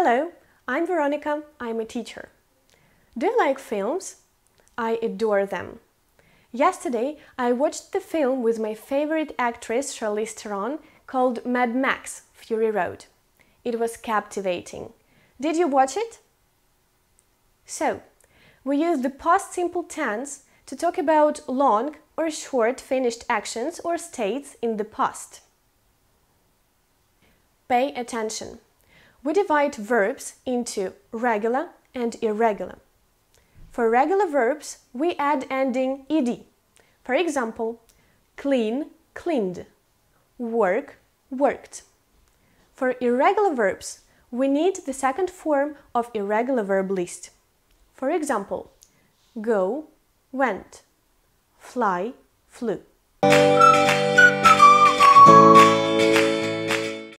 Hello, I'm Veronica, I'm a teacher. Do you like films? I adore them. Yesterday, I watched the film with my favorite actress Charlize Theron called Mad Max: Fury Road. It was captivating. Did you watch it? So, we use the past simple tense to talk about long or short finished actions or states in the past. Pay attention. We divide verbs into regular and irregular. For regular verbs, we add ending ed. For example, clean, cleaned, work, worked. For irregular verbs, we need the second form of irregular verb list. For example, go, went, fly, flew.